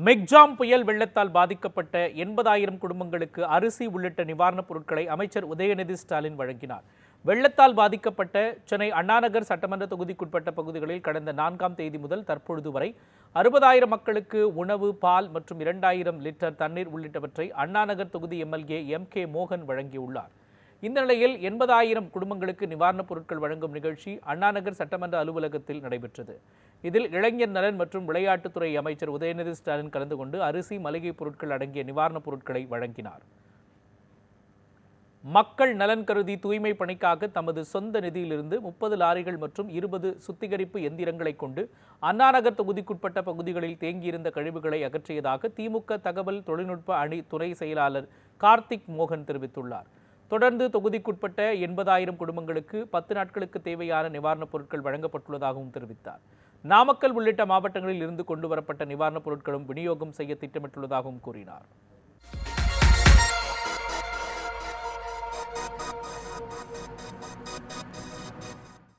மெக்ஜாம் புயல் வெள்ளத்தால் பாதிக்கப்பட்ட 80,000 குடும்பங்களுக்கு அரிசி உள்ளிட்ட நிவாரணப் பொருட்களை அமைச்சர் உதயநிதி ஸ்டாலின் வழங்கினார். வெள்ளத்தால் பாதிக்கப்பட்ட சென்னை அண்ணாநகர் சட்டமன்ற தொகுதிக்குட்பட்ட பகுதிகளில் கடந்த 4ஆம் தேதி முதல் தற்பொழுது வரை 60,000 மக்களுக்கு உணவு, பால் மற்றும் 2,000 லிட்டர் தண்ணீர் உள்ளிட்டவற்றை அண்ணாநகர் தொகுதி எம்எல்ஏ எம்.கே. மோகன் வழங்கியுள்ளார். இந்த நிலையில் 80,000 குடும்பங்களுக்கு நிவாரணப் பொருட்கள் வழங்கும் நிகழ்ச்சி அண்ணாநகர் சட்டமன்ற அலுவலகத்தில் நடைபெற்றது. இதில் இளைஞர் நலன் மற்றும் விளையாட்டுத்துறை அமைச்சர் உதயநிதி ஸ்டாலின் கலந்து கொண்டு அரிசி, மளிகை பொருட்கள் அடங்கிய நிவாரணப் பொருட்களை வழங்கினார். மக்கள் நலன் கருதி தூய்மை பணிக்காக தமது சொந்த நிதியிலிருந்து 30 லாரிகள் மற்றும் 20 சுத்திகரிப்பு எந்திரங்களை கொண்டு அண்ணாநகர் தொகுதிக்குட்பட்ட பகுதிகளில் தேங்கியிருந்த கழிவுகளை அகற்றியதாக திமுக தகவல் தொழில்நுட்ப அணி துணை செயலாளர் கார்த்திக் மோகன் தெரிவித்துள்ளார். தொடர்ந்து தொகுதிக்குட்பட்ட 80,000 குடும்பங்களுக்கு 10 நாட்களுக்கு தேவையான நிவாரணப் பொருட்கள் வழங்கப்பட்டுள்ளதாகவும் தெரிவித்தார். நாமக்கல் உள்ளிட்ட மாவட்டங்களில் இருந்து கொண்டுவரப்பட்ட நிவாரணப் பொருட்களும் விநியோகம் செய்ய திட்டமிட்டுள்ளதாகவும் கூறினார்.